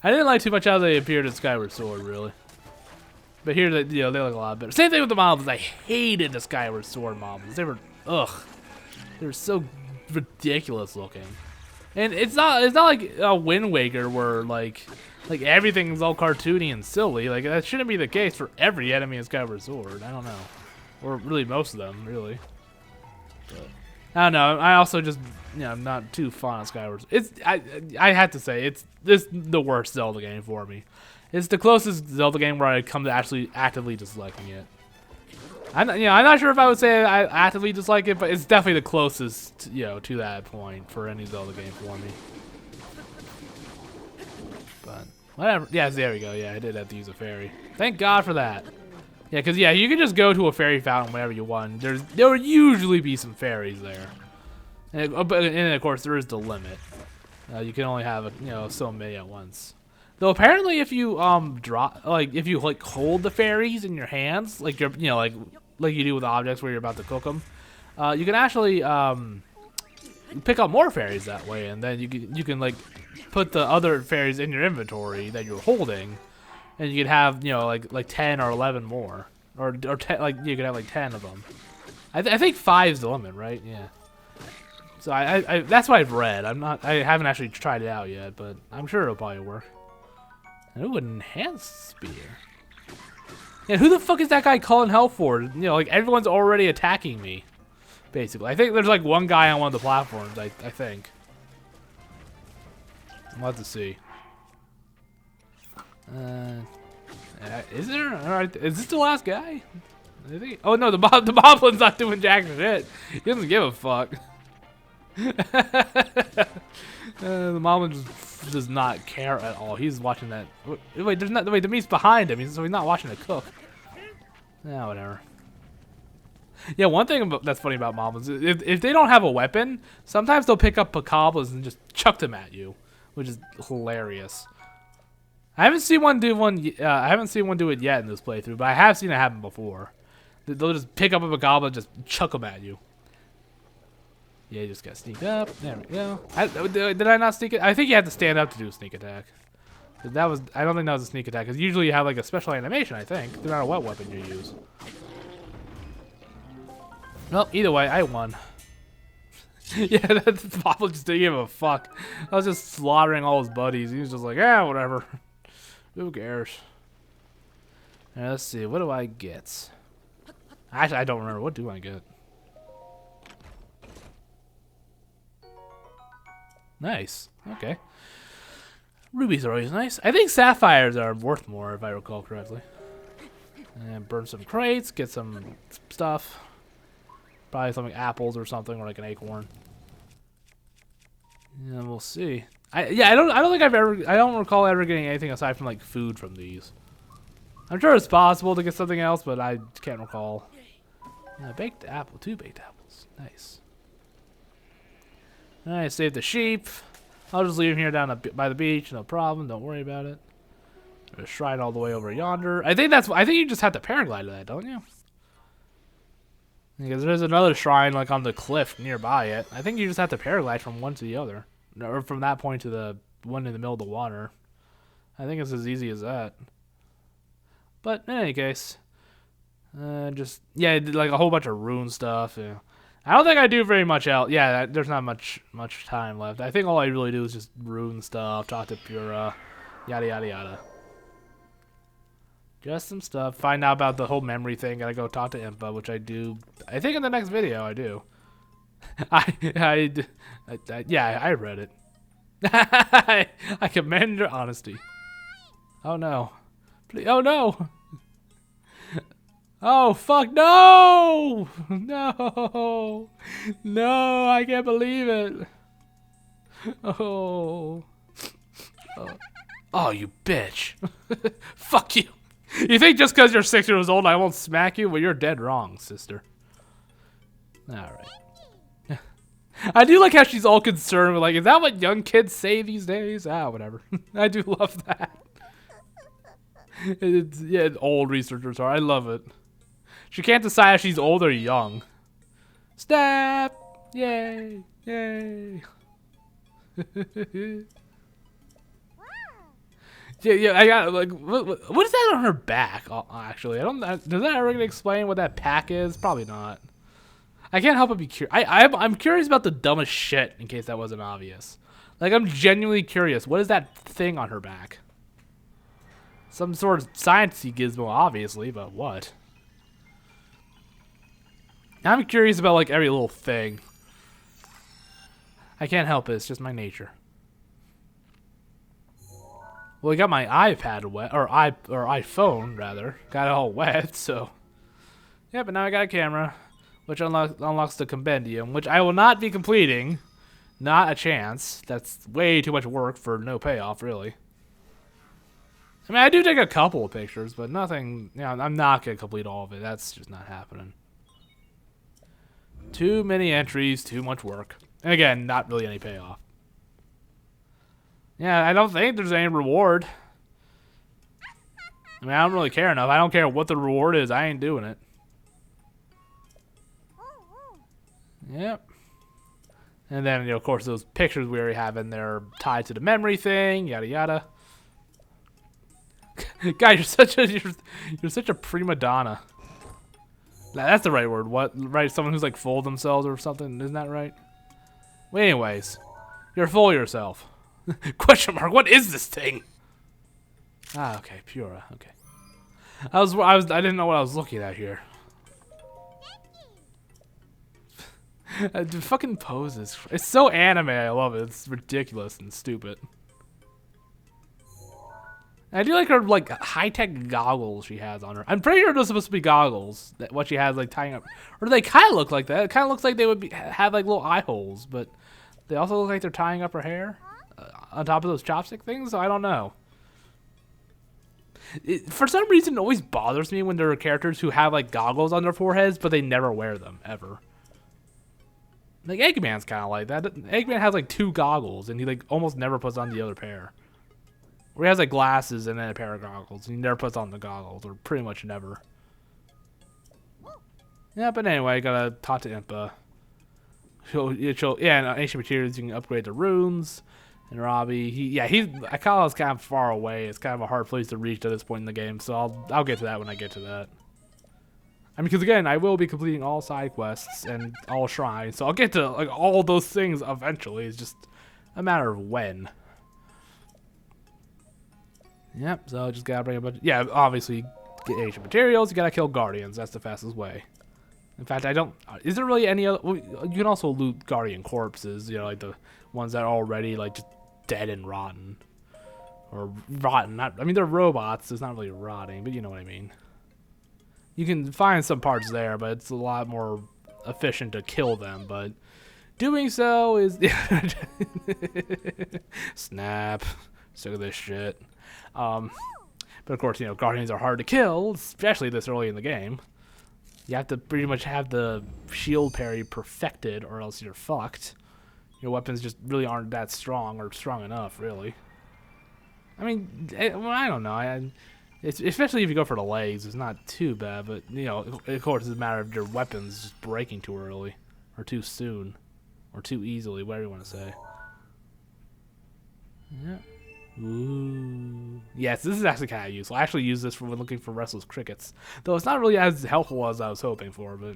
I didn't like too much how they appeared in Skyward Sword, really. But here, they look a lot better. Same thing with the models. I hated the Skyward Sword models. They were they were so ridiculous looking. And it's not like a Wind Waker where like everything's all cartoony and silly. Like that shouldn't be the case for every enemy in Skyward Sword. I don't know, or really most of them, really. But, I don't know. I also just I'm not too fond of Skyward. I have to say this the worst Zelda game for me. It's the closest Zelda game where I come to actually actively disliking it. I'm not sure if I would say I actively dislike it, but it's definitely the closest to that point for any Zelda game for me. But whatever. Yeah, there we go. Yeah, I did have to use a fairy. Thank God for that. Yeah, because you can just go to a fairy fountain whenever you want. There will usually be some fairies there, and of course there is the limit. You can only have so many at once. Though apparently, if you if you hold the fairies in your hands, like you're like you do with objects where you're about to cook them, you can actually pick up more fairies that way, and then you can like put the other fairies in your inventory that you're holding, and you can have like 10 or 11 more, or 10, like you can have like 10 of them. I think 5 is the limit, right? Yeah. So I that's what I've read. I haven't actually tried it out yet, but I'm sure it'll probably work. Ooh, an enhanced spear. Yeah, who the fuck is that guy calling hell for? Like everyone's already attacking me, basically. I think there's like one guy on one of the platforms. I think. We'll have to see. Is there? All right, is this the last guy? I think. Oh no, the Moblin's not doing jack shit. He doesn't give a fuck. The Moblin just does not care at all. He's watching that. Wait, the meat's behind him, so he's not watching it cook. Yeah, whatever. Yeah, one thing that's funny about Moblins is if they don't have a weapon, sometimes they'll pick up Pokeblas and just chuck them at you, which is hilarious. I haven't seen one do it yet in this playthrough, but I have seen it happen before. They'll just pick up a Pokeball and just chuck them at you. Yeah, you just gotta sneak up. There we go. Did I not sneak it? I think you have to stand up to do a sneak attack. I don't think that was a sneak attack, because usually you have like a special animation, I think, no matter what weapon you use. Well, either way, I won. Yeah, that Papa just didn't give a fuck. I was just slaughtering all his buddies. He was just like, yeah, whatever. Who cares? Now, let's see, what do I get? Actually, I don't remember. What do I get? Nice. Okay. Rubies are always nice. I think sapphires are worth more, if I recall correctly. And burn some crates, get some stuff. Probably something apples or something, or like an acorn. Yeah, we'll see. I don't recall ever getting anything aside from like food from these. I'm sure it's possible to get something else, but I can't recall. Baked apple, 2 baked apples. Nice. Alright, save the sheep. I'll just leave him here down by the beach, no problem. Don't worry about it. There's a shrine all the way over yonder. I think you just have to paraglide to that, don't you? Because there's another shrine like on the cliff nearby it. I think you just have to paraglide from one to the other, or from that point to the one in the middle of the water. I think it's as easy as that. But in any case, just like a whole bunch of rune stuff. Yeah. I don't think I do very much else. Yeah, there's not much time left. I think all I really do is just ruin stuff, talk to Purah, yada yada yada. Just some stuff. Find out about the whole memory thing. Gotta go talk to Impa, which I do. I think in the next video I do. Yeah, I read it. I commend your honesty. Oh no. Please, oh no. Oh fuck no! No! No, I can't believe it. Oh. Oh, you bitch. Fuck you. You think just because you're 6 years old I won't smack you? Well, you're dead wrong, sister. Alright. I do like how she's all concerned with, like, is that what young kids say these days? Ah, whatever. I do love that. Yeah, old researchers are. I love it. She can't decide if she's old or young. Snap! Yay! Yay! Yeah, I got, like, what is that on her back? Oh, actually, I don't. Does that ever gonna explain what that pack is? Probably not. I can't help but be curious. I'm curious about the dumbest shit. In case that wasn't obvious, like I'm genuinely curious. What is that thing on her back? Some sort of sciencey gizmo, obviously, but what? I'm curious about like every little thing. I can't help it. It's just my nature. Well, I got my iPad wet, or iPhone rather, got it all wet. So, yeah. But now I got a camera, which unlocks the compendium, which I will not be completing. Not a chance. That's way too much work for no payoff, really. I mean, I do take a couple of pictures, but nothing. You know, I'm not gonna complete all of it. That's just not happening. Too many entries, too much work, and again, not really any payoff. Yeah, I don't think there's any reward. I mean, I don't really care enough. I don't care what the reward is. I ain't doing it. Yep. And then, you know, of course, those pictures we already have in there tied to the memory thing, yada yada. God, you're such a prima donna. That's the right word. What? Right? Someone who's like full of themselves or something. Isn't that right? Well, anyways, you're full of yourself. Question mark. What is this thing? Ah, okay, Purah. Okay. I didn't know what I was looking at here. The fucking poses. It's so anime. I love it. It's ridiculous and stupid. I do like her like high-tech goggles she has on her. I'm pretty sure those are supposed to be goggles. That what she has like tying up, or they kind of look like that. It kind of looks like they would have like little eye holes, but they also look like they're tying up her hair on top of those chopstick things. So I don't know. For some reason, it always bothers me when there are characters who have like goggles on their foreheads, but they never wear them ever. Like Eggman's kind of like that. Eggman has like 2 goggles, and he like almost never puts on the other pair. Or he has like glasses and then a pair of goggles, and he never puts on the goggles, or pretty much never. Yeah, but anyway, I gotta talk to Impa. Yeah, in ancient materials you can upgrade the runes. And Robbie, I call us kind of far away. It's kind of a hard place to reach at this point in the game, so I'll get to that when I get to that. I mean, because again, I will be completing all side quests and all shrines, so I'll get to like all those things eventually. It's just a matter of when. Yep. So I just gotta bring a bunch. Yeah, obviously, get ancient materials. You gotta kill guardians. That's the fastest way. In fact, I don't. Is there really any other? Well, you can also loot guardian corpses. You know, like the ones that are already like just dead and rotten, or rotten. Not. I mean, they're robots. It's not really rotting, but you know what I mean. You can find some parts there, but it's a lot more efficient to kill them. But doing so is snap. Sick of this shit. But of course, you know, guardians are hard to kill, especially this early in the game. You have to pretty much have the shield parry perfected, or else you're fucked. Your weapons just really aren't that strong, or strong enough, really. I mean, well, I don't know. Especially if you go for the legs, it's not too bad. But you know, of course, it's a matter of your weapons just breaking too early, or too soon, or too easily, whatever you want to say. Yeah. Ooh. Yes, this is actually kind of useful. I actually use this for when looking for restless crickets, though it's not really as helpful as I was hoping for. But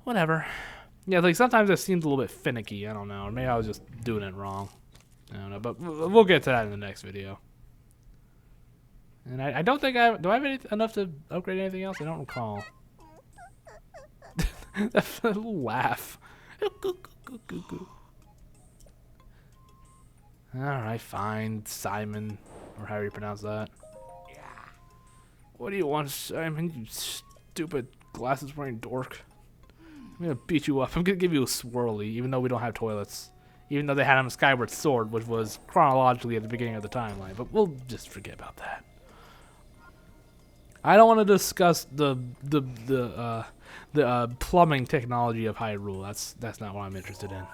Whatever. Yeah, like sometimes it seems a little bit finicky. I don't know. Or maybe I was just doing it wrong. I don't know. But we'll get to that in the next video. And I don't think do I have enough to upgrade anything else? I don't recall. That little laugh. Alright, fine. Simon. Or however you pronounce that. What do you want, Simon? You stupid glasses wearing dork. I'm gonna beat you up. I'm gonna give you a swirly, even though we don't have toilets. Even though they had him a Skyward Sword, which was chronologically at the beginning of the timeline. But we'll just forget about that. I don't want to discuss the plumbing technology of Hyrule. That's not what I'm interested in.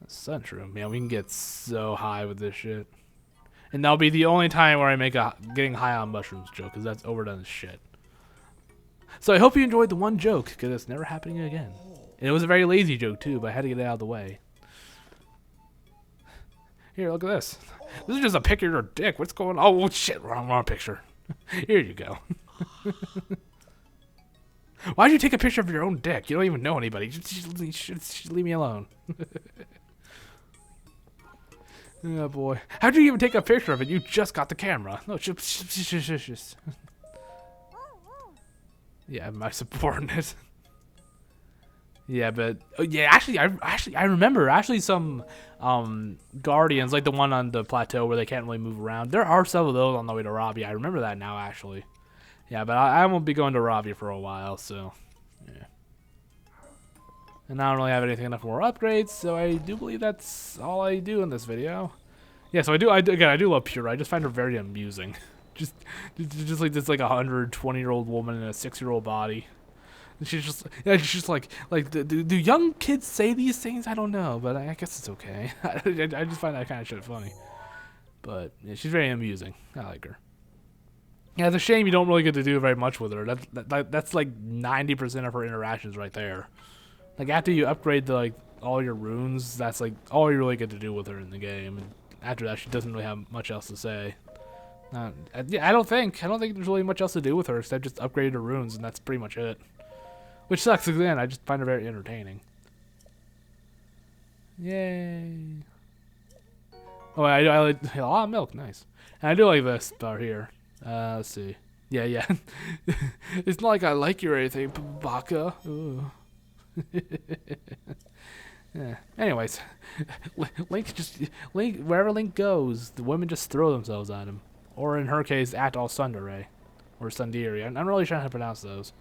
Sunroom, man, we can get so high with this shit. And that'll be the only time where I make a getting high on mushrooms joke, because that's overdone as shit. So I hope you enjoyed the one joke, because it's never happening again. And it was a very lazy joke too, but I had to get it out of the way. Here, look at this. This is just a picture of your dick. What's going on? Oh shit, wrong picture. Here you go. Why'd you take a picture of your own dick? You don't even know anybody. Just leave me alone. Oh boy. How'd you even take a picture of it? You just got the camera. No, just. Yeah, my subordinate. Yeah, but yeah, actually, I remember some guardians, like the one on the plateau where they can't really move around. There are some of those on the way to Robbie. I remember that now, actually. Yeah, but I won't be going to Robbie for a while, so yeah. And I don't really have anything enough more upgrades, so I do believe that's all I do in this video. Yeah, so I do love Purah. I just find her very amusing. just like this, like 120-year-old woman in a 6-year-old body. She's just like do young kids say these things? I don't know, but I guess it's okay. I just find that kind of shit funny. But yeah, she's very amusing. I like her. Yeah, it's a shame you don't really get to do very much with her. That's like 90% of her interactions right there. Like after you upgrade the like all your runes, that's like all you really get to do with her in the game. And after that, she doesn't really have much else to say. Yeah, I don't think there's really much else to do with her except just upgrade her runes, and that's pretty much it. Which sucks again. I just find her very entertaining. Yay! Oh, I like a lot of milk. Nice. And I do like this part here. Let's see. Yeah. It's not like I like you or anything, Baka. Yeah. Anyways, Link wherever Link goes, the women just throw themselves at him, or in her case, act all tsundere or Sundiri. I'm really trying to pronounce those.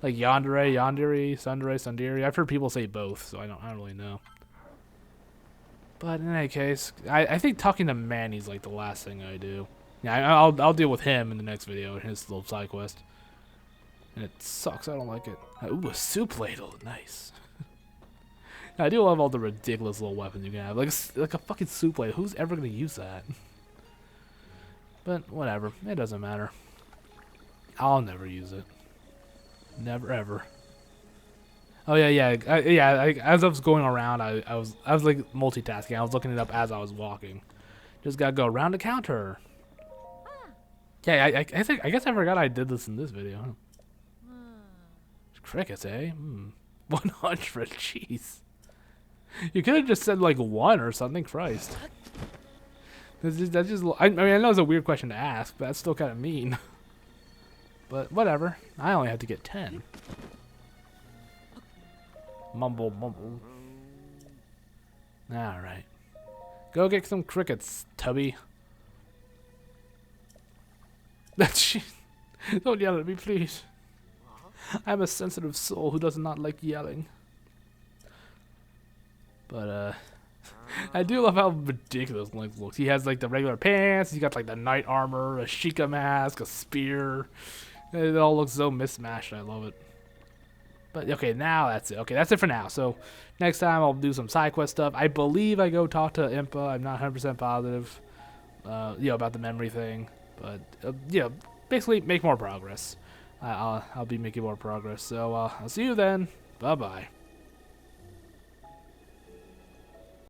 Like Yandere, Yandere, Sundere, Sundiri. I've heard people say both, so I don't really know. But in any case, I think talking to Manny's like the last thing I do. Yeah, I'll deal with him in the next video in his little side quest. And it sucks. I don't like it. Ooh, a soup ladle, nice. I do love all the ridiculous little weapons you can have, like a fucking soup ladle. Who's ever gonna use that? But whatever, it doesn't matter. I'll never use it. Never ever. Oh yeah. As I was going around, I was like multitasking. I was looking it up as I was walking. Just gotta go around the counter. Yeah, I guess I forgot I did this in this video. Huh? Crickets, eh? 100. Jeez. You could have just said like 1 or something. Christ. That's just. I mean, I know it's a weird question to ask, but that's still kind of mean. But whatever. I only have to get 10. Mumble. Alright. Go get some crickets, Tubby. Don't yell at me, please. I'm a sensitive soul who does not like yelling. But, I do love how ridiculous Link looks. He has, like, the regular pants. He's got, like, the knight armor, a Sheikah mask, a spear. It all looks so mismatched. I love it. But, okay, now that's it. Okay, that's it for now. So, next time I'll do some side quest stuff. I believe I go talk to Impa. I'm not 100% positive, about the memory thing. But, basically make more progress. I'll be making more progress. So, I'll see you then. Bye-bye.